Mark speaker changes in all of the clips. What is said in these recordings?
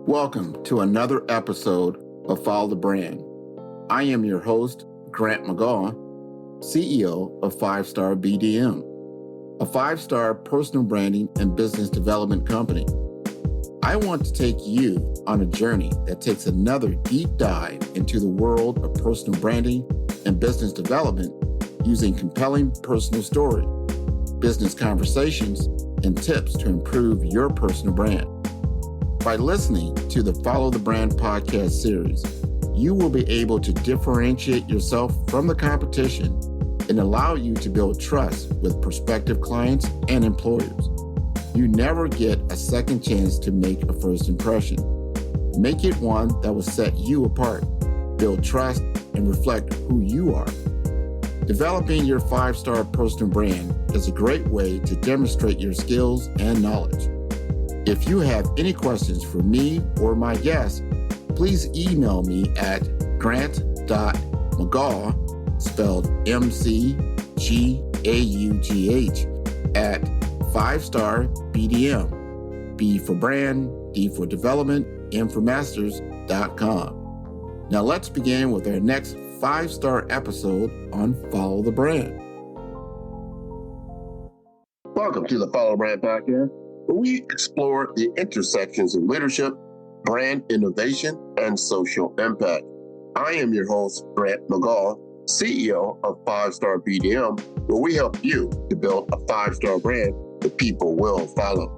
Speaker 1: Welcome to another episode of Follow the Brand. I am your host, Grant McGaw, CEO of 5-Star BDM, a 5-star personal branding and business development company. I want to take you on a journey that takes another deep dive into the world of personal branding and business development using compelling personal stories, business conversations, and tips to improve your personal brand. By listening to the Follow the Brand podcast series, you will be able to differentiate yourself from the competition and allow you to build trust with prospective clients and employers. You never get a second chance to make a first impression. Make it one that will set you apart, build trust, and reflect who you are. Developing your 5-star personal brand is a great way to demonstrate your skills and knowledge. If you have any questions for me or my guests, please email me at grant.mcgaugh, spelled M-C-G-A-U-G-H, at 5-star BDM, B for brand, D for development, M for masters.com. Now let's begin with our next 5-star episode on Follow the Brand.
Speaker 2: Welcome to the Follow the Brand podcast, where we explore the intersections of leadership, brand innovation, and social impact. I am your host, Grant McGaugh, CEO of 5-Star BDM, where we help you to build a 5-star brand that people will follow.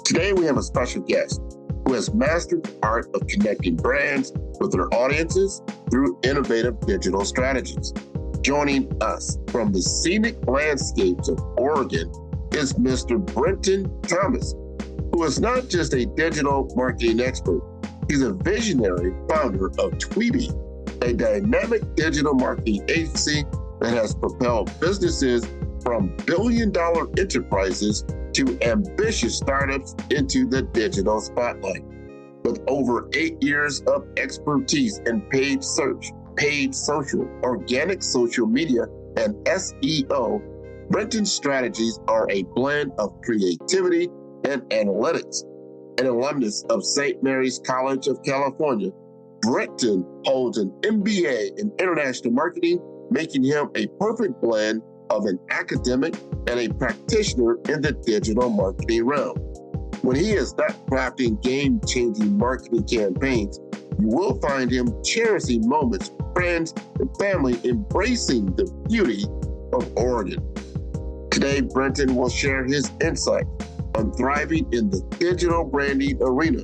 Speaker 2: Today, we have a special guest who has mastered the art of connecting brands with their audiences through innovative digital strategies. Joining us from the scenic landscapes of Oregon is Mr. Brenton Thomas, who is not just a digital marketing expert. He's a visionary founder of Twibi, a dynamic digital marketing agency that has propelled businesses from billion-dollar enterprises to ambitious startups into the digital spotlight. With over 8 years of expertise in paid search, paid social, organic social media, and SEO, Brenton's strategies are a blend of creativity and analytics. An alumnus of St. Mary's College of California, Brenton holds an MBA in international marketing, making him a perfect blend of an academic and a practitioner in the digital marketing realm. When he is not crafting game-changing marketing campaigns, you will find him cherishing moments with friends and family, embracing the beauty of Oregon. Today, Brenton will share his insight on thriving in the digital branding arena,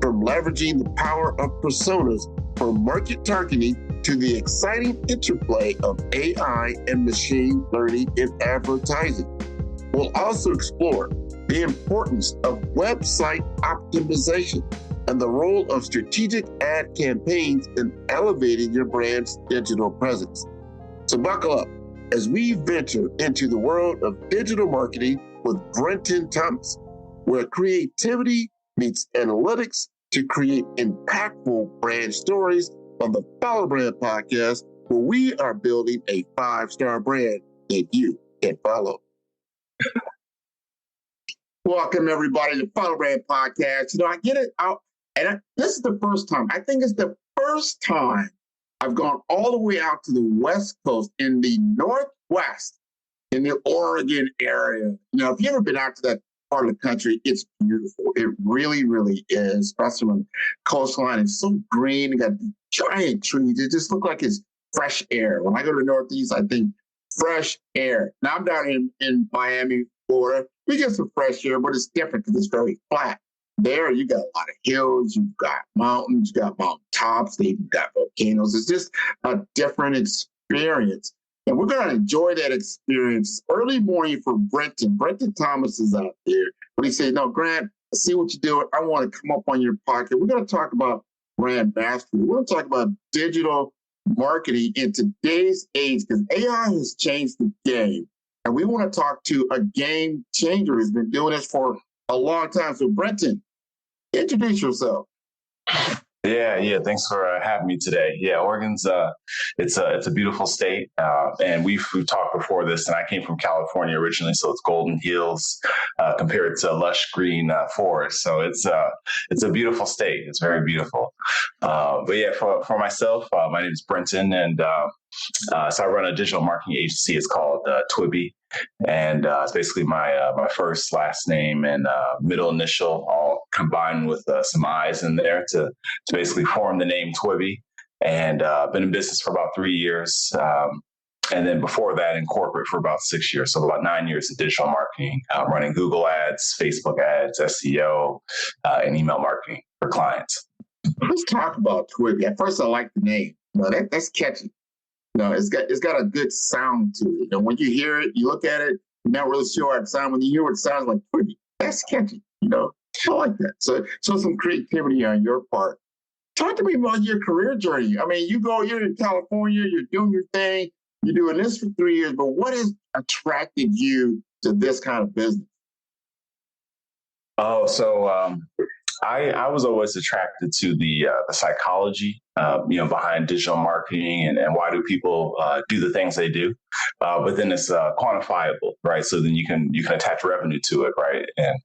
Speaker 2: from leveraging the power of personas for market targeting to the exciting interplay of AI and machine learning in advertising. We'll also explore the importance of website optimization and the role of strategic ad campaigns in elevating your brand's digital presence. So buckle up as we venture into the world of digital marketing with Brenton Thomas, where creativity meets analytics to create impactful brand stories on the Follow Brand podcast, where we are building a 5-star brand that you can follow. Welcome, everybody, to Follow Brand podcast. I get it out, and this is the first time. I think it's the first time I've gone all the way out to the West Coast in the Northwest, in the Oregon area. If you've ever been out to that part of the country, it's beautiful. It really, really is. Especially when the coastline is so green. You got giant trees. It just looks like it's fresh air. When I go to the Northeast, I think fresh air. Now I'm down in Miami, Florida. We get some fresh air, but it's different because it's very flat. There, you got a lot of hills, you've got mountains, you got mountain tops, you've got volcanoes. It's just a different experience. And we're going to enjoy that experience. Early morning for Brenton. Brenton Thomas is out there. But he said, no, Grant, I see what you're doing. I want to come up on your podcast. We're going to talk about brand mastery. We're going to talk about digital marketing in today's age, because AI has changed the game. And we want to talk to a game changer who's been doing this for a long time. So, Brenton, introduce yourself.
Speaker 3: Yeah. Thanks for having me today. Yeah, Oregon's it's a beautiful state, and we've talked before this. And I came from California originally, so it's golden hills compared to lush green forest. So it's a beautiful state. It's very beautiful. But yeah, for myself, my name is Brenton, and so I run a digital marketing agency. It's called Twibi, and it's basically my first, last name, and middle initial, all combined with some I's in there to basically form the name Twibi. And been in business for about 3 years. And then before that, in corporate for about 6 years. So about 9 years in digital marketing, running Google ads, Facebook ads, SEO, and email marketing for clients.
Speaker 1: Let's talk about Twibi. At first, I like the name. That's catchy. It's got a good sound to it. And when you hear it, you look at it, you're not really sure how it sounds. When you hear what it sounds like, Twibi, that's catchy. I like that. So some creativity on your part. Talk to me about your career journey. I mean, you're in California, you're doing your thing, you're doing this for 3 years, but what has attracted you to this kind of business?
Speaker 3: Oh, so I was always attracted to the psychology, behind digital marketing and why do people do the things they do. But then it's quantifiable, right? So then you can attach revenue to it, right? And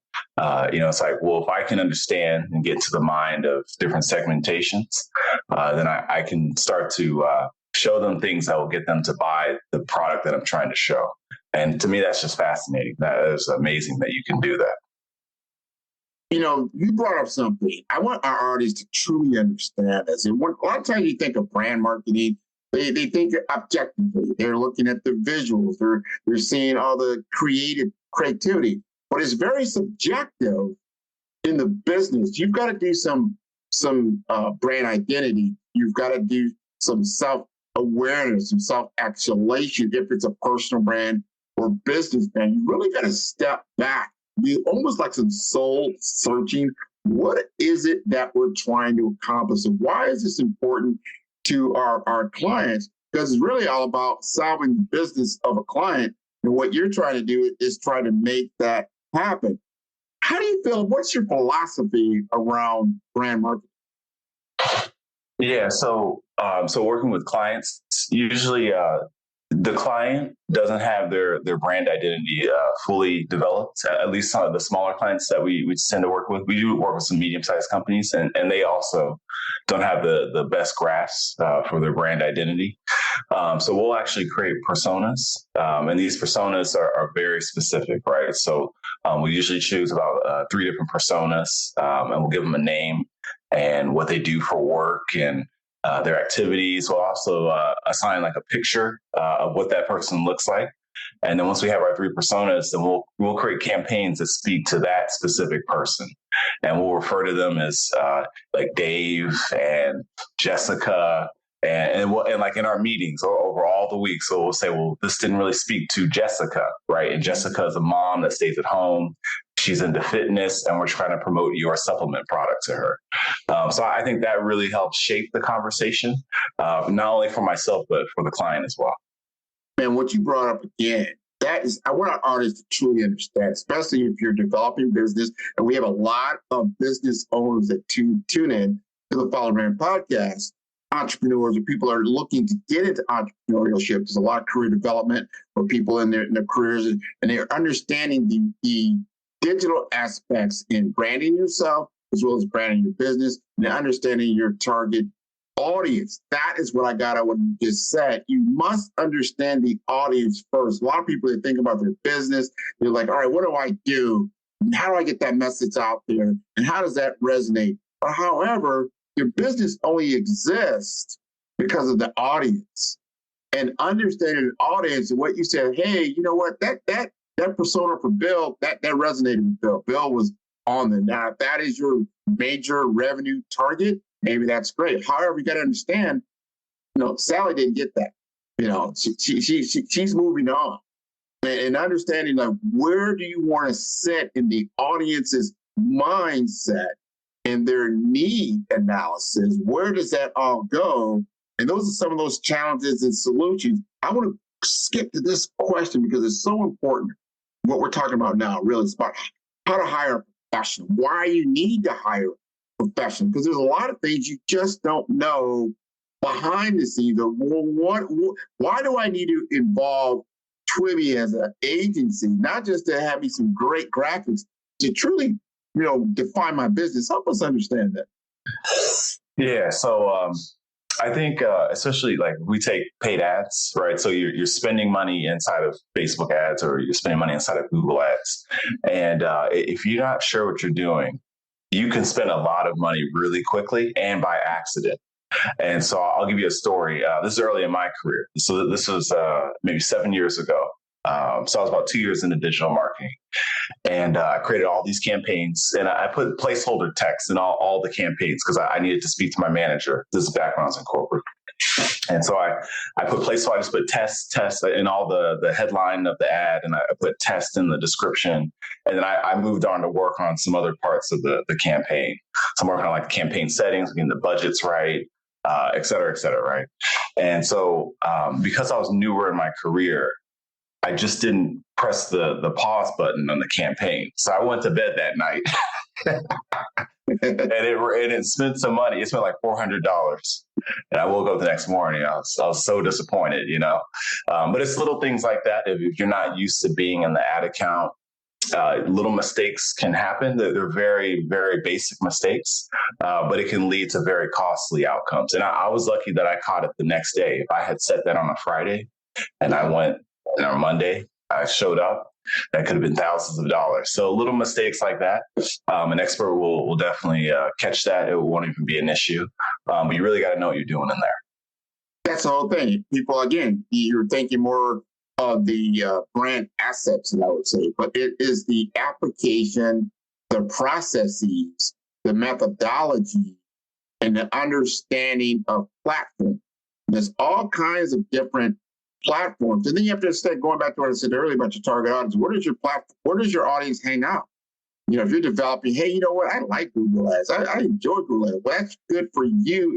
Speaker 3: it's like, well, if I can understand and get to the mind of different segmentations, then I can start to show them things that will get them to buy the product that I'm trying to show. And to me, that's just fascinating. That is amazing that you can do that.
Speaker 1: You brought up something. I want our audience to truly understand this. And a lot of times you think of brand marketing, they think objectively. They're looking at the visuals. They're seeing all the creativity. But it's very subjective in the business. You've got to do some brand identity. You've got to do some self-awareness, some self-actualization if it's a personal brand or business brand. You really got to step back. You almost like some soul searching. What is it that we're trying to accomplish? And why is this important to our clients? Because it's really all about solving the business of a client. And what you're trying to do is try to make that happen. How do you feel? What's your philosophy around brand marketing?
Speaker 3: Yeah, so working with clients, usually the client doesn't have their brand identity fully developed. At least some of the smaller clients that we tend to work with. We do work with some medium-sized companies, and they also don't have the best grasp for their brand identity. So we'll actually create personas, and these personas are very specific, right? So we usually choose about 3 different personas, and we'll give them a name and what they do for work and their activities. We'll also assign like a picture of what that person looks like. And then once we have our 3 personas, then we'll create campaigns that speak to that specific person. And we'll refer to them as like Dave and Jessica. And like in our meetings or over all the weeks, so we'll say, well, this didn't really speak to Jessica, right? And Jessica is a mom that stays at home. She's into fitness, and we're trying to promote your supplement product to her. So I think that really helps shape the conversation, not only for myself, but for the client as well.
Speaker 1: And what you brought up again, I want our artists to truly understand, especially if you're developing business. And we have a lot of business owners that tune in to the Follow Brand podcast. Entrepreneurs or people are looking to get into entrepreneurship. There's a lot of career development for people in their careers, and they're understanding the digital aspects in branding yourself as well as branding your business and understanding your target audience. That is what I got at what you just said. You must understand the audience first. A lot of people, they think about their business. They're like, all right, what do I do? And how do I get that message out there? And how does that resonate? But however, your business only exists because of the audience. And understanding the audience and what you said, hey, you know what, that persona for Bill, that resonated with Bill. Bill was on there. Now, if that is your major revenue target, maybe that's great. However, you got to understand, Sally didn't get that. She's moving on. And understanding, like, where do you want to sit in the audience's mindset and their need analysis? Where does that all go? And those are some of those challenges and solutions. I want to skip to this question because it's so important. What we're talking about now really is about how to hire a professional, why you need to hire a
Speaker 2: professional, because there's a lot of things you just don't know behind the scenes of, well, why do I need to involve Twibi as an agency, not just to have me some great graphics, to truly, define my business? Help us understand that.
Speaker 3: Yeah. So I think especially like we take paid ads, right? So you're spending money inside of Facebook ads, or you're spending money inside of Google ads. And if you're not sure what you're doing, you can spend a lot of money really quickly and by accident. And so I'll give you a story. This is early in my career. So this was maybe 7 years ago. So I was about 2 years into digital marketing, and I created all these campaigns, and I put placeholder text in all the campaigns because I needed to speak to my manager. This is backgrounds in corporate. And so I put placeholder, I just put test in all the headline of the ad, and I put test in the description. And then I moved on to work on some other parts of the campaign. So I'm working on like the campaign settings, getting the budgets right, et cetera, right? And so because I was newer in my career, I just didn't press the pause button on the campaign. So I went to bed that night and it spent some money. It spent like $400. And I woke up the next morning. I was so disappointed, But it's little things like that. If you're not used to being in the ad account, little mistakes can happen. They're very, very basic mistakes, but it can lead to very costly outcomes. And I was lucky that I caught it the next day. If I had set that on a Friday and I went on Monday, I showed up, that could have been thousands of dollars. So little mistakes like that, an expert will definitely catch that. It won't even be an issue. But you really got to know what you're doing in there.
Speaker 2: That's the whole thing. People, again, you're thinking more of the brand assets, I would say, but it is the application, the processes, the methodology, and the understanding of platform. There's all kinds of different platforms. And then you have to start going back to what I said earlier about your target audience. Where does your platform, where does your audience hang out? If you're developing, hey, you know what? I like Google Ads. I enjoy Google Ads. Well, that's good for you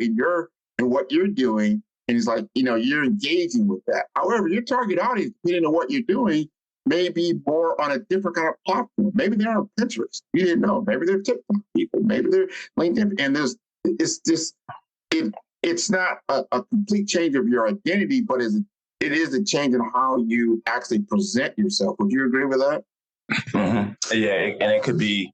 Speaker 2: and what you're doing. And it's like, you're engaging with that. However, your target audience, depending on what you're doing, may be more on a different kind of platform. Maybe they're on Pinterest. You didn't know. Maybe they're TikTok people. Maybe they're LinkedIn. And it's not a complete change of your identity, but it is a change in how you actually present yourself. Would you agree with that?
Speaker 3: Mm-hmm. Yeah, and it could be,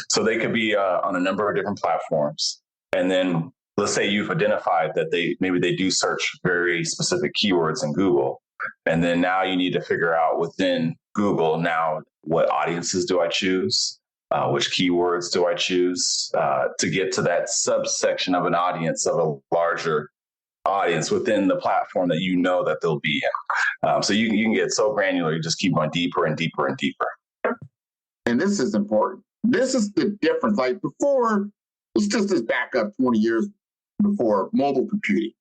Speaker 3: so they could be on a number of different platforms. And then let's say you've identified that they do search very specific keywords in Google. And then now you need to figure out within Google, now what audiences do I choose? Which keywords do I choose to get to that subsection of an audience of a larger audience within the platform that that they'll be in. So you can get so granular, you just keep going deeper and deeper and deeper.
Speaker 2: And this is important. This is the difference. Like before, let's just back up 20 years before mobile computing,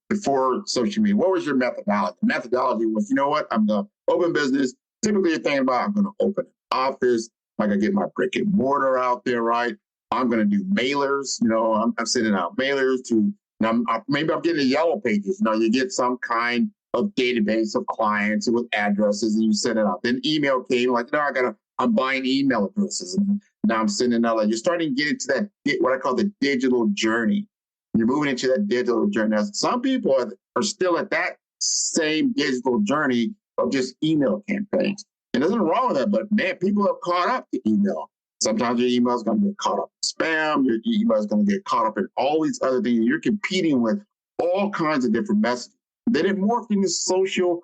Speaker 2: before social media. What was your methodology? The methodology was, you know what? I'm going to open business. Typically, you're thinking about, I'm going to open an office. I'm going to get my brick and mortar out there, right? I'm going to do mailers. I'm sending out mailers to, maybe I'm getting the yellow pages. You get some kind of database of clients with addresses and you send it out. Then email came like, I'm buying email addresses. And now I'm sending out. You're starting to get into that, what I call the digital journey. You're moving into that digital journey. Now, some people are still at that same digital journey of just email campaigns. And there's nothing wrong with that, but man, people have caught up to email. Sometimes your email is going to get caught up in spam. Your email is going to get caught up in all these other things. You're competing with all kinds of different messages. Then it morphed into social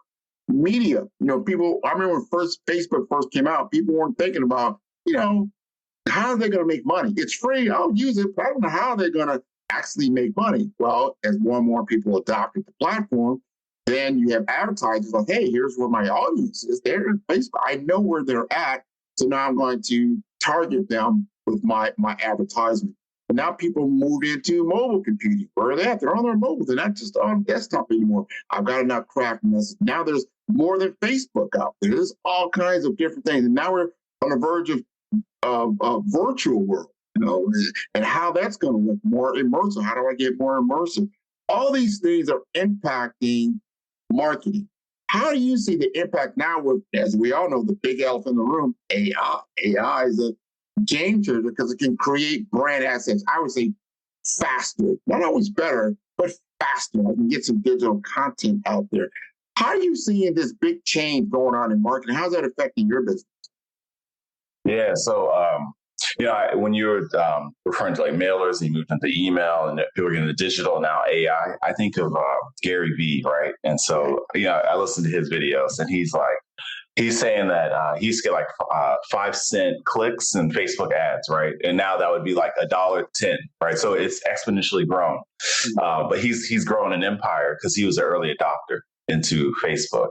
Speaker 2: media. People, I remember when Facebook first came out, people weren't thinking about, how are they going to make money? It's free. I'll use it, but I don't know how they're going to actually make money. Well, as more and more people adopted the platform, then you have advertisers like, hey, here's where my audience is. They're in Facebook. I know where they're at. So now I'm going to target them with my advertisement. And now people moved into mobile computing. Where are they at? They're on their mobile. They're not just on desktop anymore. I've got enough craft message. Now there's more than Facebook out there. There's all kinds of different things. And now we're on the verge of a virtual world, and how that's going to look more immersive. How do I get more immersive? All these things are impacting marketing. How do you see the impact now with, as we all know, the big elephant in the room, AI? AI is
Speaker 1: game changer because it can create brand assets. I would say faster, not always better, but faster. I can get some digital content out there. How are you seeing this big change going on in marketing? How's that affecting your business?
Speaker 3: Yeah. So, when you were referring to like mailers, and you moved into email, and people are getting the digital, now AI. I think of Gary Vee, right? And so, I listened to his videos, and he's saying that he used to get like 5 cent clicks in Facebook ads, right? And now that would be like $1.10, right? So it's exponentially grown. But he's grown an empire because he was an early adopter into Facebook.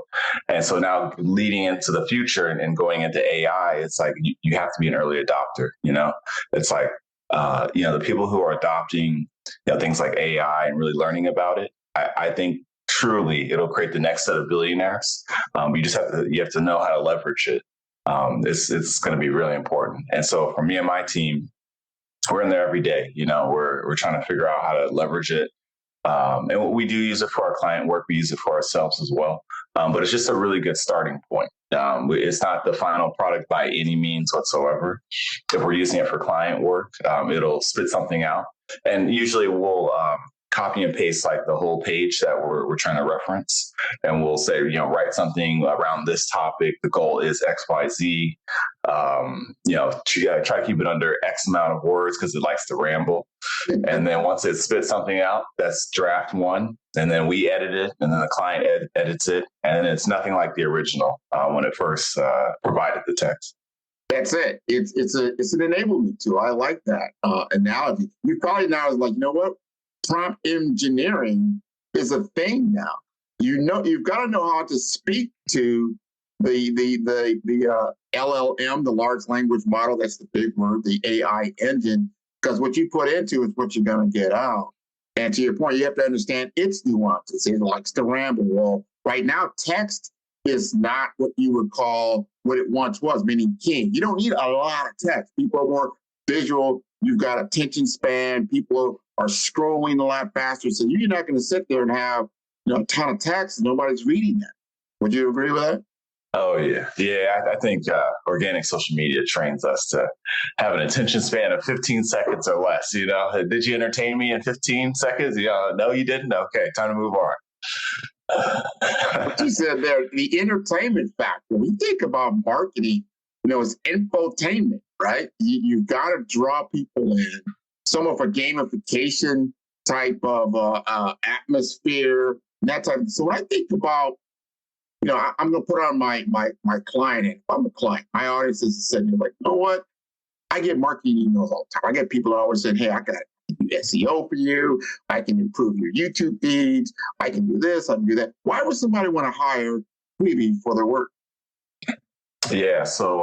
Speaker 3: And so now leading into the future and going into AI, it's like you have to be an early adopter, It's like, the people who are adopting things like AI and really learning about it, I think truly it'll create the next set of billionaires. You have to know how to leverage it. It's going to be really important. And so for me and my team, we're in there every day. We're trying to figure out how to leverage it. And we do use it for our client work. We use it for ourselves as well. But it's just a really good starting point. It's not the final product by any means whatsoever. If we're using it for client work, it'll spit something out. And usually we'll copy and paste like the whole page that we're trying to reference. And we'll say, write something around this topic. The goal is X, Y, Z. Try to keep it under X amount of words because it likes to ramble. And then once it spits something out, that's draft one. And then we edit it, and then the client edits it. And then it's nothing like the original when it first provided the text.
Speaker 1: That's it. It's an enablement tool. I like that analogy. You probably now is like, you know what? Prompt engineering is a thing now. You've got to know how to speak to the LLM, the large language model. That's the big word, the AI engine, because what you put into is what you're going to get out. And to your point, you have to understand its nuances. It likes to ramble. Well, right now, text is not what you would call what it once was, meaning king. You don't need a lot of text. People are more visual. You've got attention span. People are scrolling a lot faster. So you're not going to sit there and have a ton of text and nobody's reading that. Would you agree with that?
Speaker 3: Oh, yeah. Yeah, I think organic social media trains us to have an attention span of 15 seconds or less. Did you entertain me in 15 seconds? No, you didn't? Okay, time to move on.
Speaker 1: What you said there, the entertainment factor. When you think about marketing, it's infotainment, right? You've got to draw people in. Some of a gamification type of atmosphere, that type. So when I think about, I'm going to put on my client. If I'm a client, my audience is saying, like, you know what? I get marketing emails all the time. I get people always saying, hey, I got to do SEO for you. I can improve your YouTube feeds. I can do this. I can do that. Why would somebody want to hire Twibi for their work?
Speaker 3: Yeah. So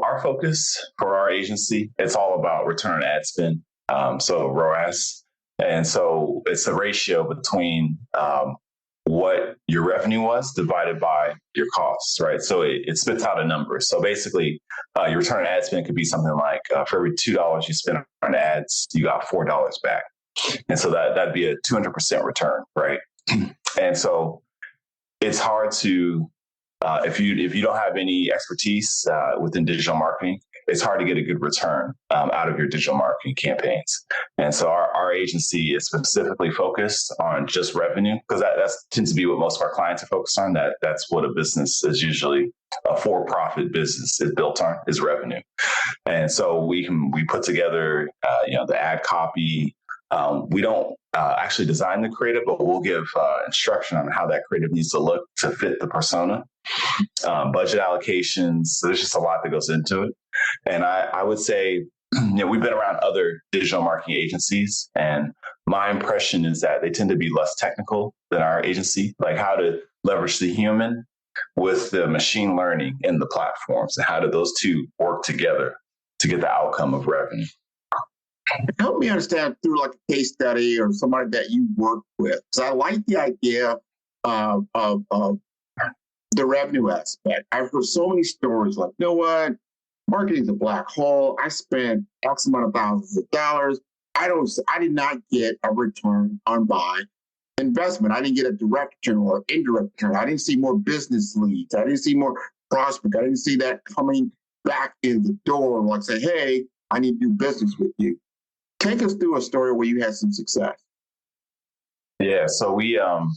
Speaker 3: our focus for our agency, it's all about return on ad spend. So ROAS. And so it's a ratio between what your revenue was divided by your costs, right? So it spits out a number. So basically, your return on ad spend could be something like for every $2 you spend on ads, you got $4 back. And so that'd be a 200% return, right? And so it's hard to, if you don't have any expertise within digital marketing, it's hard to get a good return out of your digital marketing campaigns. And so our agency is specifically focused on just revenue, because that tends to be what most of our clients are focused on. That's what a business is usually, a for-profit business is built on, is revenue. And so we put together the ad copy. We don't actually design the creative, but we'll give instruction on how that creative needs to look to fit the persona. Budget allocations. So there's just a lot that goes into it. And I would say, we've been around other digital marketing agencies, and my impression is that they tend to be less technical than our agency, like how to leverage the human with the machine learning in the platforms, and how do those two work together to get the outcome of revenue.
Speaker 1: Help me understand through like a case study or somebody that you work with. So I like the idea of the revenue aspect. I've heard so many stories like, you know what? Marketing is a black hole. I spent X amount of thousands of dollars. I did not get a return on my investment. I didn't get a direct return or indirect return. I didn't see more business leads. I didn't see more prospect. I didn't see that coming
Speaker 2: back in the door and like say, hey, I need to do business with you. Take us through a story where you had some success.
Speaker 3: Yeah, so we have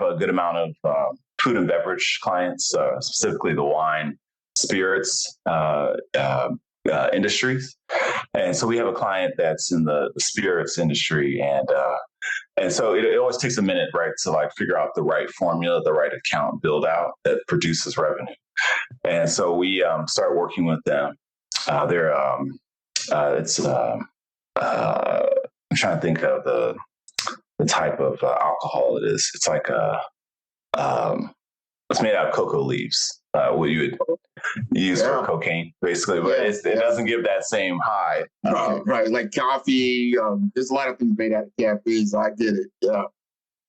Speaker 3: a good amount of food and beverage clients, specifically the wine, spirits industries, and so we have a client that's in the spirits industry, and so it always takes a minute, right, to like figure out the right formula, the right account build out that produces revenue, and so we start working with them. I'm trying to think of the type of alcohol it is. It's like it's made out of cocoa leaves. What you would use for cocaine, basically, but it doesn't give that same high.
Speaker 2: Right, like coffee. There's a lot of things made out of caffeine, so I get it.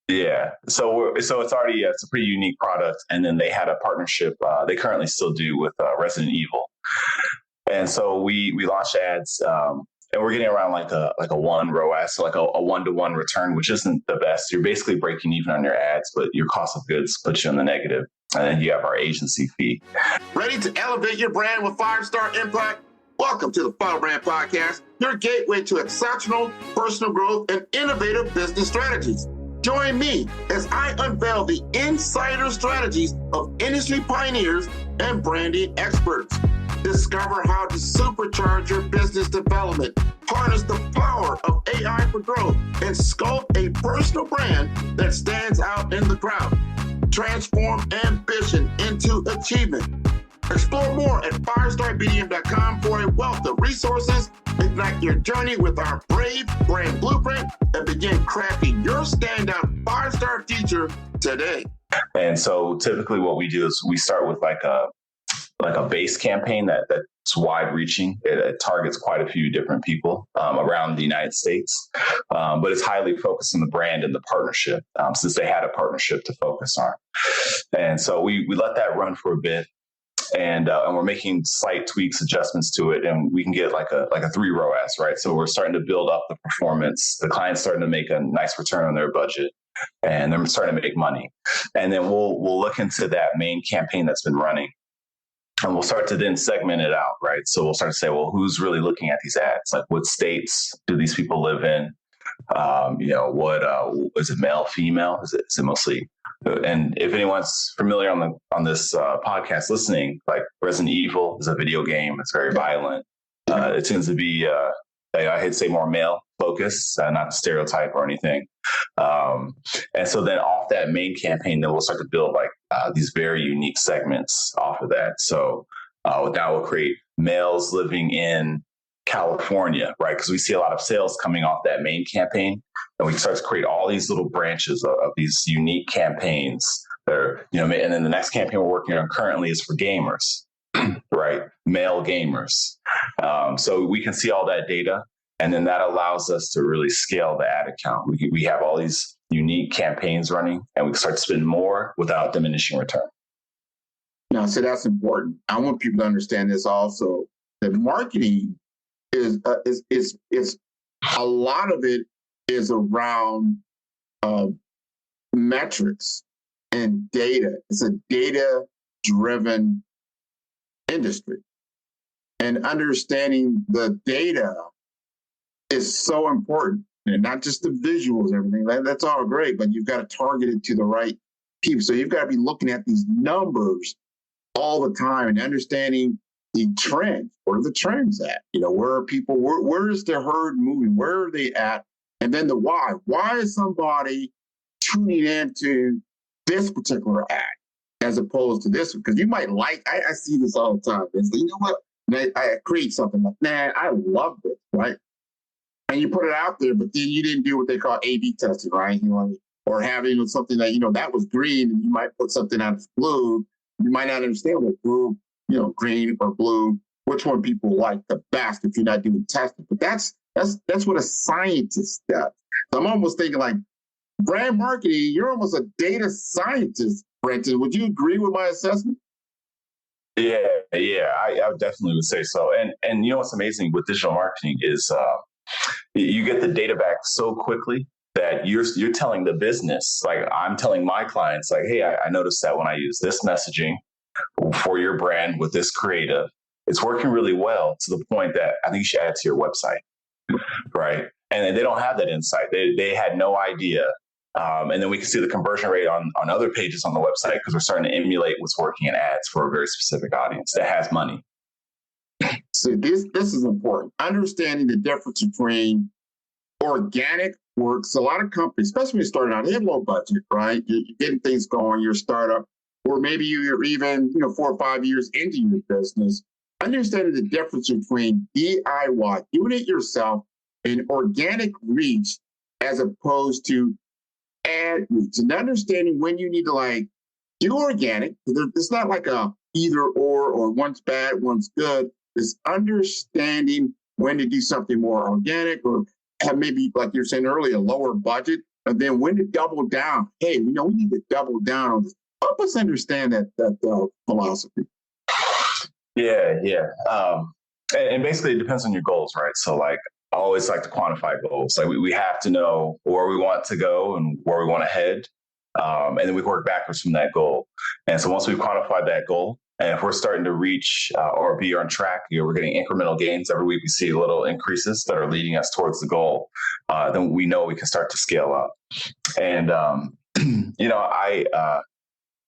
Speaker 3: Yeah. So it's already it's a pretty unique product, and then they had a partnership. They currently still do with Resident Evil, and so we launched ads. And we're getting around like a 1 ROAS, so like a 1-to-1 return, which isn't the best. You're basically breaking even on your ads, but your cost of goods puts you in the negative. And then you have our agency fee.
Speaker 2: Ready to elevate your brand with 5-star impact? Welcome to the Follow Brand Podcast, your gateway to exceptional personal growth and innovative business strategies. Join me as I unveil the insider strategies of industry pioneers and branding experts. Discover how to supercharge your business development, harness the power of AI for growth, and sculpt a personal brand that stands out in the crowd. Transform ambition into achievement. Explore more at firestarbdm.com for a wealth of resources. Ignite your journey with our Brave Brand Blueprint and begin crafting your standout 5-star future today.
Speaker 3: And so typically what we do is we start with like a base campaign that's wide reaching. It targets quite a few different people around the United States, but it's highly focused on the brand and the partnership since they had a partnership to focus on. And so we let that run for a bit, and we're making slight tweaks, adjustments to it, and we can get like a 3 ROAS, right? So we're starting to build up the performance. The client's starting to make a nice return on their budget, and they're starting to make money. And then we'll look into that main campaign that's been running. And we'll start to then segment it out, right? So we'll start to say, well, who's really looking at these ads? Like, what states do these people live in? What is it, male, female? Is it mostly? And if anyone's familiar on this podcast listening, like Resident Evil is a video game. It's very violent. It tends to be, I hate to say, more male focused, not stereotype or anything. And so then off that main campaign, then we'll start to build like these very unique segments off of that. So now we'll create males living in California, right? Because we see a lot of sales coming off that main campaign, and we start to create all these little branches of these unique campaigns that are, and then the next campaign we're working on currently is for gamers, right? Male gamers. So we can see all that data. And then that allows us to really scale the ad account. We have all these unique campaigns running, and we can start to spend more without diminishing return.
Speaker 2: Now, so that's important. I want people to understand this also. That marketing is a lot of it is around metrics and data. It's a data-driven industry, and understanding the data is so important, and not just the visuals, everything. That's all great, but you've got to target it to the right people. So you've got to be looking at these numbers all the time and understanding the trends. Where are the trends at? Where are people? Where is the herd moving? Where are they at? And then the why. Why is somebody tuning into this particular ad as opposed to this one? Because you might I see this all the time. It's like, you know what? I create something like, man, I love this, right? And you put it out there, but then you didn't do what they call A/B testing, right? Or having something that, that was green, and you might put something out as blue. You might not understand what blue, green or blue, which one people like the best if you're not doing testing. But that's what a scientist does. So I'm almost thinking like brand marketing, you're almost a data scientist, Brenton. Would you agree with my assessment?
Speaker 3: Yeah, I definitely would say so. And what's amazing with digital marketing is you get the data back so quickly that you're telling the business, like I'm telling my clients, like, hey, I noticed that when I use this messaging for your brand with this creative, it's working really well to the point that I think you should add it to your website, right? And they don't have that insight. They had no idea. And then we can see the conversion rate on other pages on the website because we're starting to emulate what's working in ads for a very specific audience that has money.
Speaker 1: So this is important. Understanding the difference between organic works. A lot of companies, especially when you're starting out, they have low budget, right? You're getting things going, you're a startup, or maybe you're even 4 or 5 years into your business. Understanding the difference between DIY, doing it yourself, and organic reach as opposed to ad reach, and understanding when you need to do organic. It's not like a either or one's bad, one's good. It's understanding when to do something more organic or have maybe, like you're saying earlier, a lower budget, and then when to double down. Hey, we need to double down on this. Help us understand that philosophy.
Speaker 3: Yeah. And basically it depends on your goals, right? So I always like to quantify goals. We have to know where we want to go and where we want to head. And then we work backwards from that goal. And so once we've quantified that goal, and if we're starting to reach or be on track, we're getting incremental gains every week. We see little increases that are leading us towards the goal. Then we know we can start to scale up. And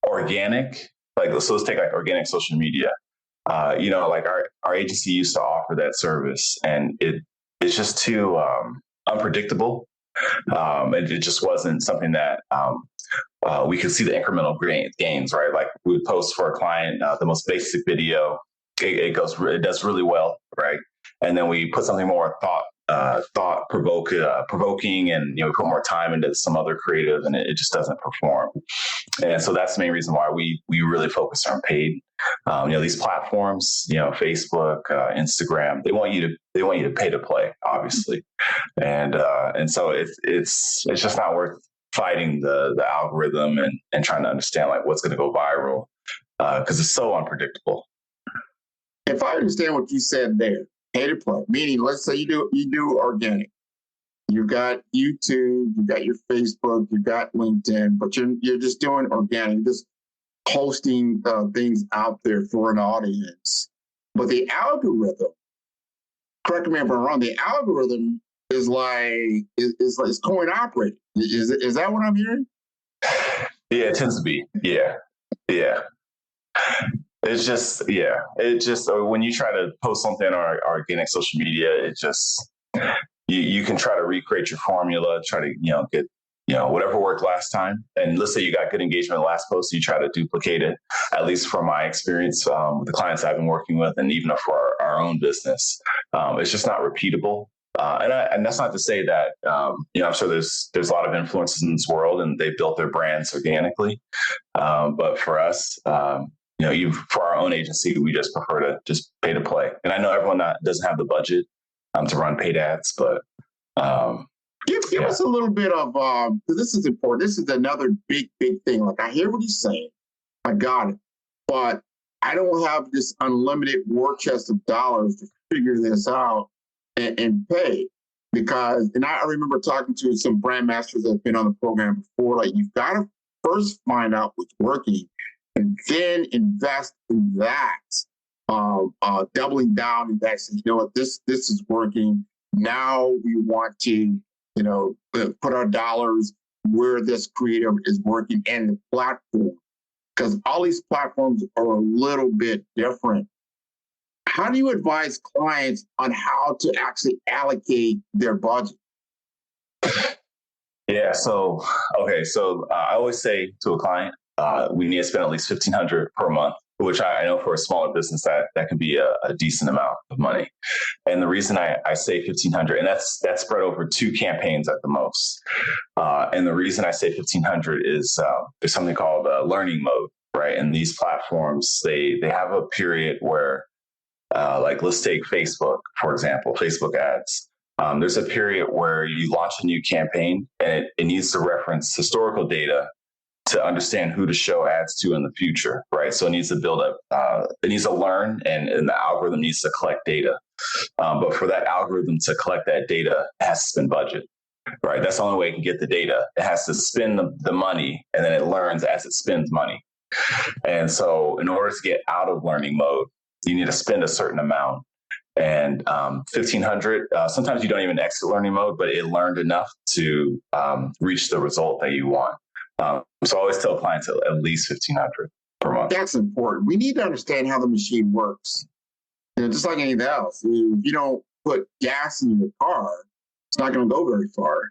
Speaker 3: organic, so let's take organic social media. Our agency used to offer that service, and it's just too unpredictable. It just wasn't something that we could see the incremental gains, right? Like we would post for a client the most basic video, it does really well, right? And then we put something more provoking, and we put more time into some other creative, and it just doesn't perform. And so that's the main reason why we really focus on paid. These platforms, Facebook, Instagram, they want you to pay to play, obviously, and so it's just not worth fighting the algorithm and trying to understand what's going to go viral because it's so unpredictable.
Speaker 1: If I understand what you said there, pay to play, meaning let's say you do organic. You've got YouTube, you've got your Facebook, you've got LinkedIn, but you're just doing organic, just posting things out there for an audience. But the algorithm, correct me if I'm wrong, the algorithm is is coin operating. Is that what I'm hearing?
Speaker 3: Yeah, it tends to be. Yeah. It's just, when you try to post something on organic social media, it just, you can try to recreate your formula, try to, get, whatever worked last time. And let's say you got good engagement in the last post, you try to duplicate it, at least from my experience with the clients I've been working with, and even for our own business. It's just not repeatable. And that's not to say that, I'm sure there's a lot of influences in this world and they built their brands organically. But for us, for our own agency, we just prefer to just pay to play. And I know everyone doesn't have the budget to run paid ads, but
Speaker 1: give us a little bit of, this is important. This is another big thing. I hear what he's saying. I got it. But I don't have this unlimited war chest of dollars to figure this out and pay. Because, and I remember talking to some brand masters that have been on the program before, you've got to first find out what's working and then invest in that, doubling down and that, saying, this is working. Now we want to, put our dollars where this creative is working and the platform, because all these platforms are a little bit different. How do you advise clients on how to actually allocate their budget?
Speaker 3: Yeah. So I always say to a client, we need to spend at least $1,500 per month, which I know for a smaller business that can be a decent amount of money. And the reason I say $1,500, and that's spread over 2 campaigns at the most. And the reason I say $1,500 is there's something called learning mode, right? And these platforms, they have a period where, let's take Facebook, for example, Facebook ads. There's a period where you launch a new campaign and it needs to reference historical data to understand who to show ads to in the future, right? So it needs to build up, it needs to learn, and the algorithm needs to collect data. But for that algorithm to collect that data, it has to spend budget, right? That's the only way it can get the data. It has to spend the money, and then it learns as it spends money. And so in order to get out of learning mode, you need to spend a certain amount. And 1,500, sometimes you don't even exit learning mode, but it learned enough to reach the result that you want. So I always tell clients at least 1,500 per month.
Speaker 1: That's important. We need to understand how the machine works. Just like anything else, if you don't put gas in your car, it's not going to go very far.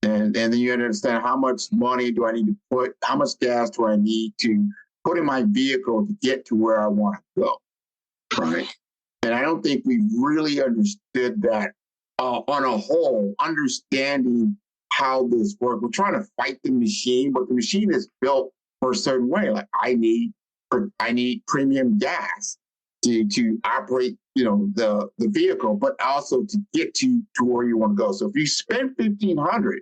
Speaker 1: And then you understand how much money do I need to put, how much gas do I need to put in my vehicle to get to where I want to go, right? And I don't think we've really understood that on a whole, understanding how this works. We're trying to fight the machine, but the machine is built for a certain way. Like I need premium gas to operate, the vehicle, but also to get to where you want to go. So if you spend $1,500,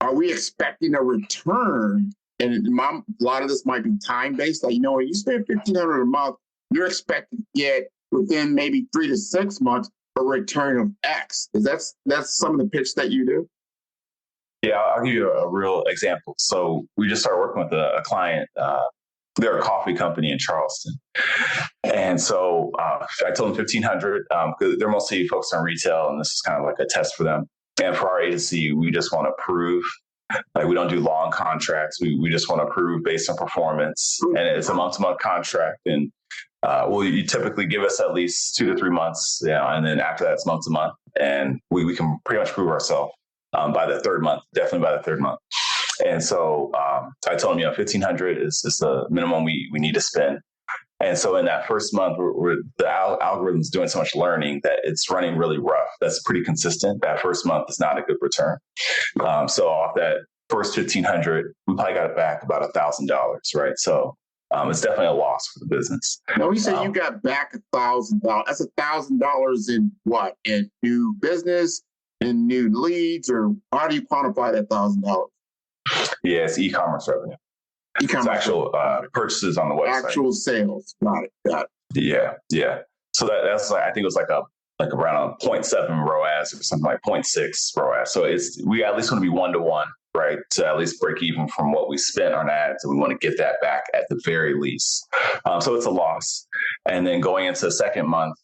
Speaker 1: are we expecting a return? And a lot of this might be time based. Like, when you spend $1,500 a month, you're expected to get within maybe 3 to 6 months a return of X. That's some of the pitch that you do?
Speaker 3: Yeah, I'll give you a real example. So we just started working with a client. They're a coffee company in Charleston. And so I told them 1,500 because they're mostly focused on retail, and this is kind of like a test for them. And for our agency, we just want to prove, like we don't do long contracts. We just want to prove based on performance. And it's a month-to-month contract. And you typically give us at least 2 to 3 months, and then after that, it's month to month. And we can pretty much prove ourselves by the third month, definitely by the third month. And so I told them, 1,500 is the minimum we need to spend. And so in that first month, the algorithm's doing so much learning that it's running really rough. That's pretty consistent. That first month is not a good return. So off that first 1,500, we probably got it back about $1,000, right? So it's definitely a loss for the business.
Speaker 1: Now, you say you got back $1,000. That's $1,000 in what? In new business, in new leads, or how do you quantify that $1,000?
Speaker 3: Yeah, it's e-commerce revenue.
Speaker 1: E-commerce.
Speaker 3: It's actual purchases on the website. Actual
Speaker 1: sales. Got it.
Speaker 3: Yeah. So that's like, I think it was like around a 0.7 ROAS or something like 0.6 ROAS. So we at least want to be 1-to-1, right? To at least break even from what we spent on ads, and we want to get that back at the very least. So it's a loss. And then going into the second month,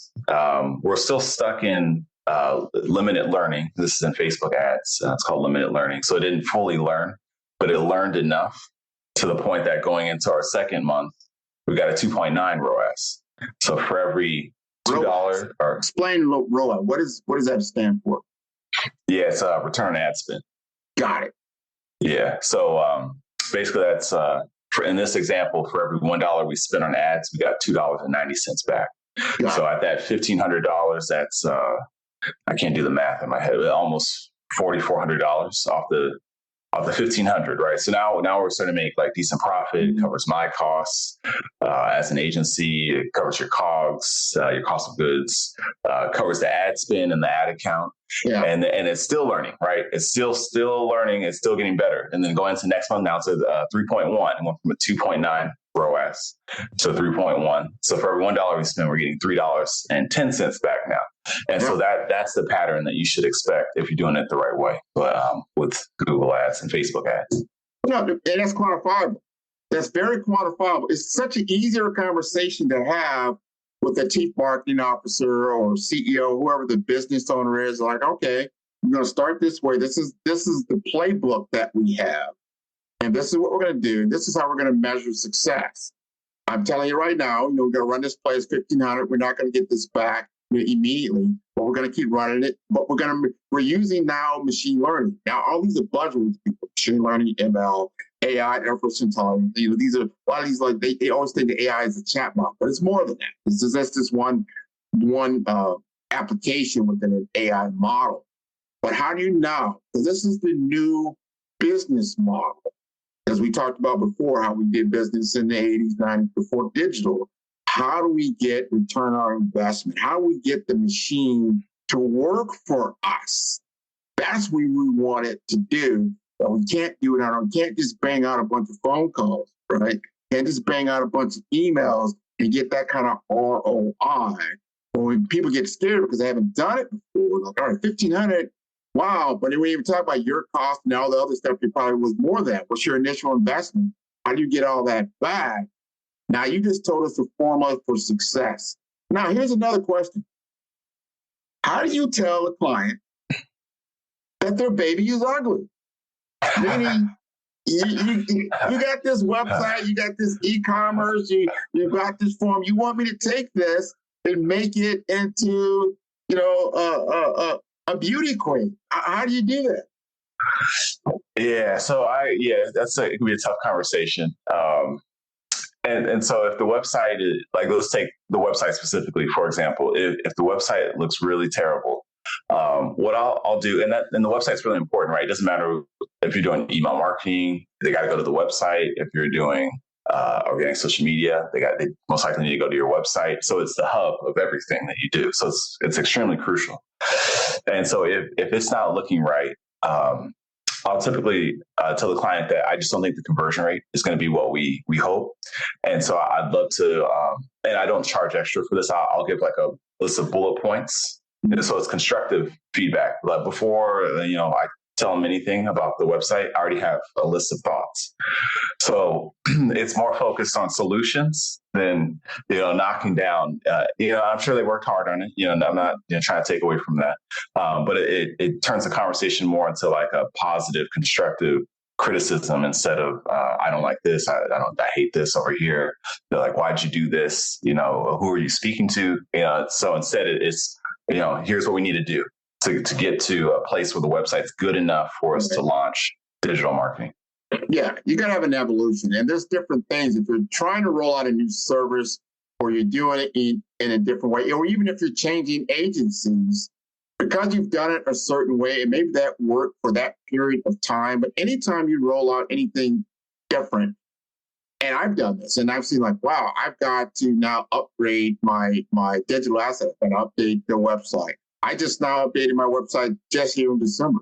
Speaker 3: we're still stuck in limited learning. This is in Facebook ads. It's called limited learning. So it didn't fully learn, but it learned enough to the point that going into our second month, we got a 2.9 ROAS. So for every $2 or
Speaker 1: explain ROAS. What does that stand for?
Speaker 3: Yeah, it's a return on ad spend.
Speaker 1: Got it.
Speaker 3: Yeah. So basically that's in this example, for every $1 we spend on ads, we got $2.90 back. So at that $1,500, that's I can't do the math in my head, but almost $4,400 off the 1,500, right? So now we're starting to make like decent profit. It covers my costs as an agency. It covers your COGS, your cost of goods, covers the ad spend and the ad account. Yeah. And it's still learning, right? It's still learning. It's still getting better. And then going into next month, now it's a 3.1, and went from a 2.9 ROAS to 3.1. So for every $1 we spend, we're getting $3.10 back now. And so that's the pattern that you should expect if you're doing it the right way, but with Google ads and Facebook ads.
Speaker 1: No, and that's quantifiable. That's very quantifiable. It's such an easier conversation to have with a chief marketing officer or CEO, whoever the business owner is. Like, okay, we're going to start this way. This is the playbook that we have, and this is what we're going to do. This is how we're going to measure success. I'm telling you right now, we're going to run this play as 1,500. We're not going to get this back immediately, but we're going to keep running it. But we're using now machine learning. Now, all these are buzzwords: machine learning, ML, AI, artificial intelligence. These are a lot of these, like they always think the AI is a chatbot, but it's more than that. That's just one application within an AI model. But how do you now? Because this is the new business model, as we talked about before, how we did business in the 80s, 90s before digital. How do we get return on our investment? How do we get the machine to work for us? That's what we want it to do. But we can't do it on our own. We can't just bang out a bunch of phone calls, right? Can't just bang out a bunch of emails and get that kind of ROI. When people get scared because they haven't done it before, like, all right, 1,500, wow. But then we even talk about your cost and all the other stuff, it probably was more than that. What's your initial investment? How do you get all that back? Now, you just told us the formula for success. Now, here's another question. How do you tell a client that their baby is ugly? Meaning, you got this website, you got this e-commerce, you got this form. You want me to take this and make it into, a beauty queen. How do you do that?
Speaker 3: Yeah, that's it can be a tough conversation. And so if the website is like, let's take the website specifically, for example, if the website looks really terrible, what I'll do, and the website's really important, right? It doesn't matter if you're doing email marketing, they got to go to the website. If you're doing organic social media, they most likely need to go to your website. So it's the hub of everything that you do. So it's extremely crucial. And so if it's not looking right, I'll typically tell the client that I just don't think the conversion rate is going to be what we hope. And so I'd love to, and I don't charge extra for this. I'll give like a list of bullet points. So it's constructive feedback. But before, I tell them anything about the website, I already have a list of thoughts. So it's more focused on solutions than, knocking down. I'm sure they worked hard on it. I'm not trying to take away from that. But it turns the conversation more into like a positive, constructive criticism instead of I don't like this. I hate this over here. They're like, why'd you do this? Who are you speaking to? So instead it's here's what we need to do to get to a place where the website's good enough for us to launch digital marketing.
Speaker 1: Yeah, you got to have an evolution. And there's different things. If you're trying to roll out a new service or you're doing it in a different way, or even if you're changing agencies, because you've done it a certain way, and maybe that worked for that period of time, but anytime you roll out anything different, and I've done this, and I've seen like, wow, I've got to now upgrade my digital asset and update the website. I just now updated my website just here in December.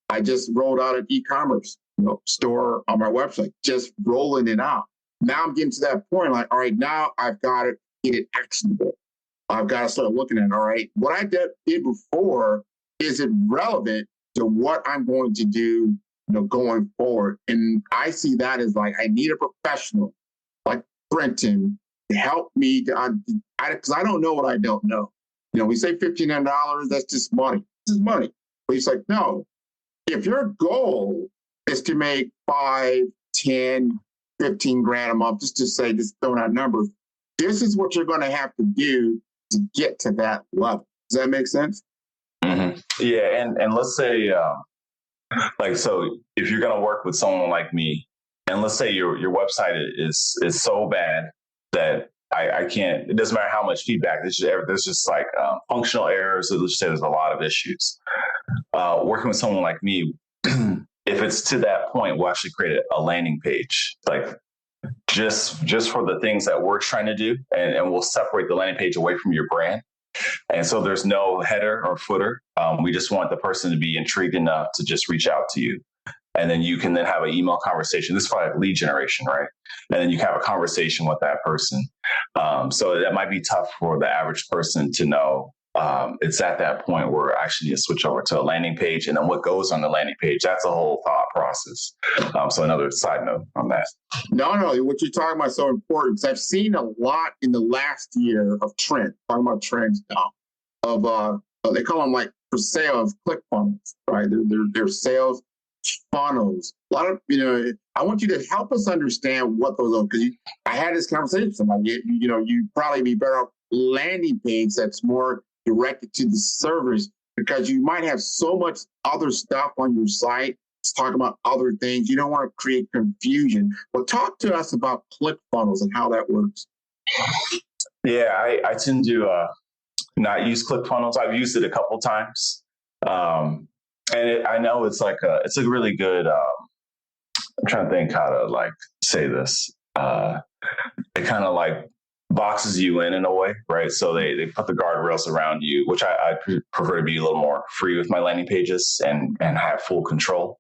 Speaker 1: I just rolled out an e-commerce store on my website, just rolling it out. Now I'm getting to that point, like, all right, now I've got to get it actionable. I've got to start looking at, all right, what I did before, is it relevant to what I'm going to do, going forward? And I see that as like, I need a professional like Brenton to help me because I don't know what I don't know. We say $1,500, that's just money. This is money. But he's like, no, if your goal is to make 5, 10, 15 grand a month, just throwing out numbers, this is what you're going to have to do to get to that level. Does that make sense?
Speaker 3: Mm-hmm. Yeah. And let's say, so if you're going to work with someone like me, and let's say your website is so bad that I can't, it doesn't matter how much feedback, there's just like functional errors. Let's just say there's a lot of issues. Working with someone like me, if it's to that point, we'll actually create a landing page, like just for the things that we're trying to do. And we'll separate the landing page away from your brand. And so there's no header or footer. We just want the person to be intrigued enough to just reach out to you. And then you can then have an email conversation. This is probably like lead generation, right? And then you can have a conversation with that person. So that might be tough for the average person to know. It's at that point where I actually need to switch over to a landing page. And then what goes on the landing page, that's a whole thought process. So another side note on that.
Speaker 1: No, what you're talking about is so important. Because I've seen a lot in the last year of trend, talking about trends now, of they call them like for sale of click funnels, right? They're sales funnels. A lot of, I want you to help us understand what those are, because I had this conversation with somebody, you'd probably be better off landing page that's more directed to the servers, because you might have so much other stuff on your site. It's talking about other things. You don't want to create confusion. Well, talk to us about click funnels and how that works.
Speaker 3: Yeah, I tend to not use click funnels. I've used it a couple times. And I know it's a really good, I'm trying to think how to like say this. It kind of like boxes you in a way, right? So they put the guardrails around you, which I prefer to be a little more free with my landing pages and have full control.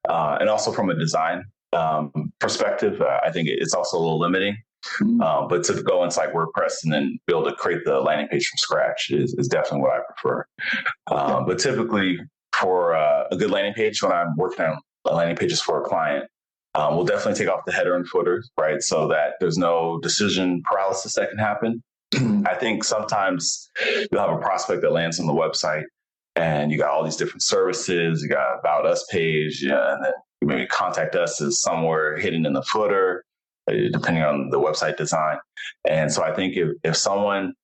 Speaker 3: And also from a design perspective, I think it's also a little limiting. But to go into like WordPress and then be able to create the landing page from scratch is definitely what I prefer. But typically for a good landing page, when I'm working on landing pages for a client, We'll definitely take off the header and footer, right? So that there's no decision paralysis that can happen. I think sometimes you'll have a prospect that lands on the website and you got all these different services, you got about us page, yeah, and then maybe contact us is somewhere hidden in the footer, depending on the website design. And so I think if someone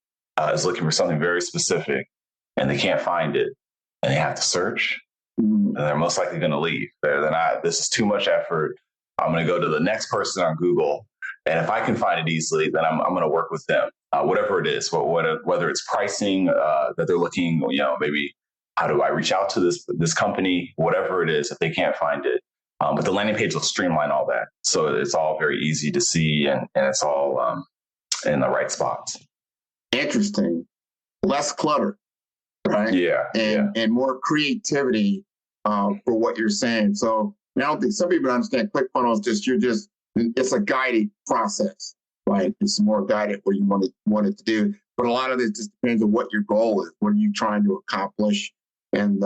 Speaker 3: is looking for something very specific and they can't find it and they have to search, then they're most likely going to leave. They're not, this is too much effort. I'm going to go to the next person on Google. And if I can find it easily, then I'm going to work with them, whatever it is, whether it's pricing that they're looking, maybe how do I reach out to this company, whatever it is, if they can't find it. But the landing page will streamline all that. So it's all very easy to see and it's all in the right spots.
Speaker 1: Interesting. Less clutter, right?
Speaker 3: Yeah.
Speaker 1: And more creativity for what you're saying. So I don't think some people understand ClickFunnels it's a guided process, right? It's more guided what you want it to do. But a lot of it just depends on what your goal is, what are you trying to accomplish, and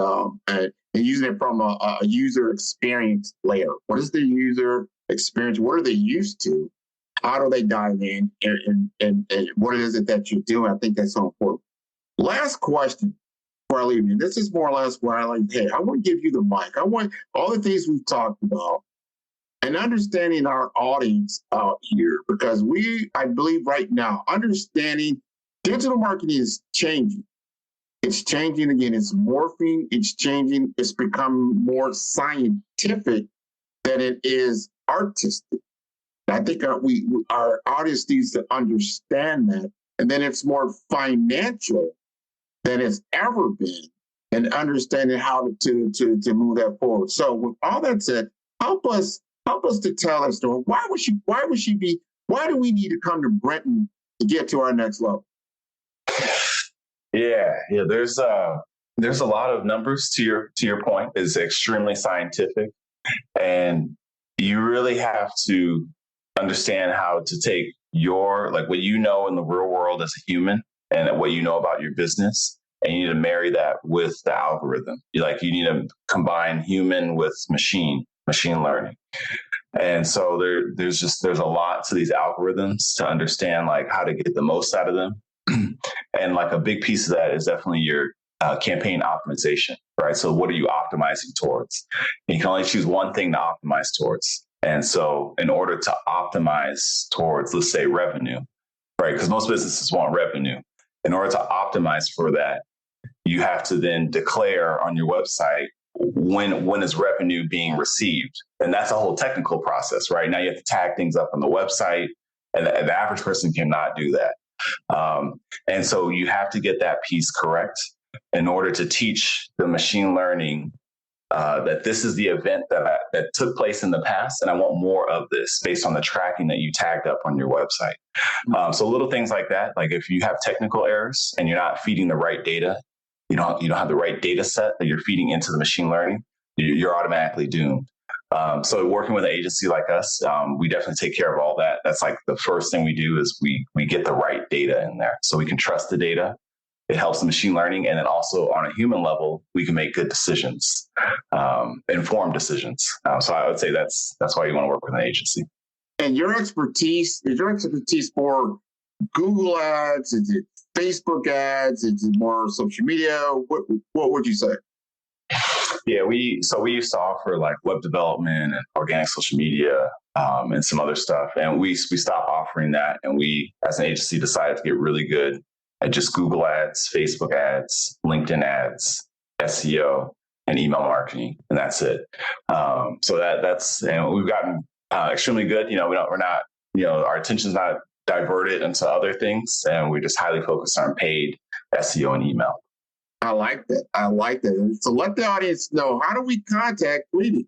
Speaker 1: using it from a user experience layer. What is the user experience? What are they used to? How do they dive in? And what is it that you're doing? I think that's so important. Last question before I leave you. This is more or less where I hey, I want to give you the mic. I want all the things we've talked about and understanding our audience out here, because I believe right now, understanding digital marketing is changing. It's changing again. It's morphing. It's changing. It's becoming more scientific than it is artistic. I think our audience needs to understand that. And then it's more financial than it's ever been, and understanding how to move that forward. So with all that said, help us to tell that story. Why do we need to come to Brenton to get to our next level?
Speaker 3: Yeah. There's a lot of numbers to your point. It's extremely scientific, and you really have to understand how to take what you know in the real world as a human and what you know about your business, and you need to marry that with the algorithm. You need to combine human with machine learning. And so there's a lot to these algorithms to understand how to get the most out of them. And a big piece of that is definitely your campaign optimization, right? So what are you optimizing towards? And you can only choose one thing to optimize towards. And so in order to optimize towards, let's say, revenue, right? Because most businesses want revenue. In order to optimize for that, you have to then declare on your website when is revenue being received. And that's a whole technical process, right? Now you have to tag things up on the website, and the average person cannot do that. And so you have to get that piece correct in order to teach the machine learning that this is the event that took place in the past, and I want more of this based on the tracking that you tagged up on your website. So little things like that, like if you have technical errors and you're not feeding the right data, you don't have the right data set that you're feeding into the machine learning, you're automatically doomed. So working with an agency like us, we definitely take care of all that. That's the first thing we do is we get the right data in there so we can trust the data. It helps the machine learning. And then also on a human level, we can make good decisions, informed decisions. So I would say that's why you want to work with an agency.
Speaker 1: And is your expertise for Google ads? Is it Facebook ads? Is it more social media? What would you say?
Speaker 3: Yeah, we used to offer web development and organic social media and some other stuff. And we stopped offering that. And we, as an agency, decided to get really good at just Google ads, Facebook ads, LinkedIn ads, SEO, and email marketing, and that's it. So that's and we've gotten extremely good. We're not our attention's not diverted into other things, and we're just highly focused on paid SEO and email.
Speaker 1: I like that. So let the audience know, how do we contact Twibi?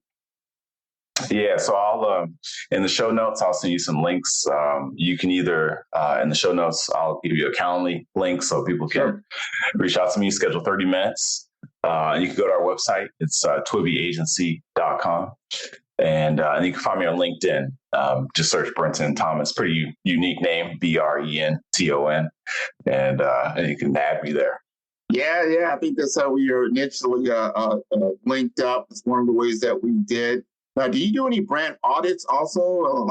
Speaker 3: Yeah, so I'll in the show notes, I'll send you some links. You can either in the show notes, I'll give you a Calendly link so people can reach out to me, schedule 30 minutes. You can go to our website. It's twibyagency.com. And you can find me on LinkedIn. Just search Brenton Thomas. Pretty unique name, Brenton. And you can add me there. Yeah.
Speaker 1: I think that's how we are initially linked up. It's one of the ways that we did. Now, do you do any brand audits also?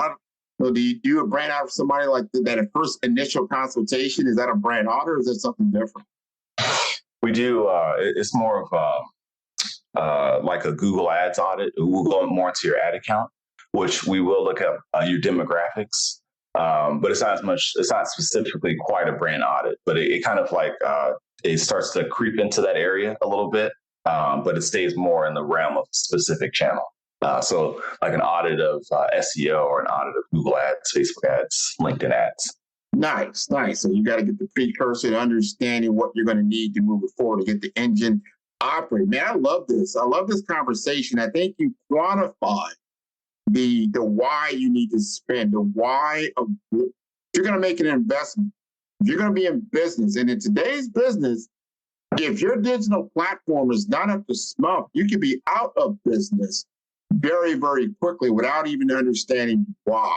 Speaker 1: Do you do a brand audit for somebody like that at first initial consultation? Is that a brand audit or is that something different?
Speaker 3: We do. It's more of like a Google Ads audit. We'll go more into your ad account, which we will look at your demographics. But it's not specifically quite a brand audit, but it kind of like, it starts to creep into that area a little bit, but it stays more in the realm of a specific channel. So like an audit of SEO or an audit of Google Ads, Facebook ads, LinkedIn ads.
Speaker 1: Nice. So you got to get the precursor to understanding what you're going to need to move it forward to get the engine operating. Man, I love this. I love this conversation. I think you quantify the why you need to spend, the why of if you're going to make an investment, if you're going to be in business. And in today's business, if your digital platform is not up to snuff, you can be out of business very, very quickly without even understanding why.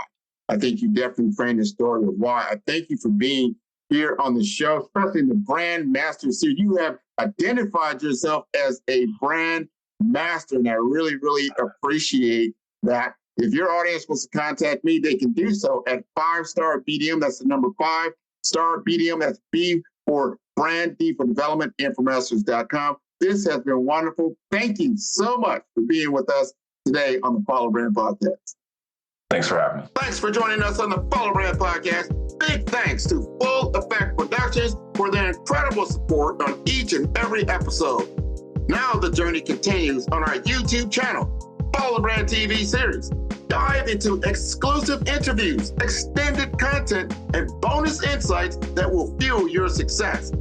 Speaker 1: I think you definitely framed the story of why. I thank you for being here on the show, especially in the Brand Master Series. You have identified yourself as a brand master, and I really, really appreciate that. If your audience wants to contact me, they can do so at 5-Star BDM. That's the number 5-Star BDM. That's B for brand, D for development, infomasters.com. This has been wonderful. Thank you so much for being with us today on the Follow Brand Podcast.
Speaker 3: Thanks for having me.
Speaker 1: Thanks for joining us on the Follow Brand Podcast. Big thanks to Full Effect Productions for their incredible support on each and every episode. Now the journey continues on our YouTube channel, Follow Brand TV series. Dive into exclusive interviews, extended content, and bonus insights that will fuel your success.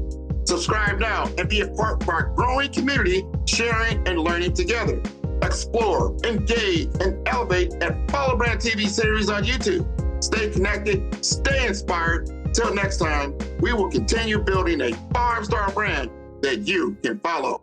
Speaker 1: Subscribe now and be a part of our growing community, sharing and learning together. Explore, engage, and elevate at Follow Brand TV series on YouTube. Stay connected, stay inspired. Till next time, we will continue building a 5-star brand that you can follow.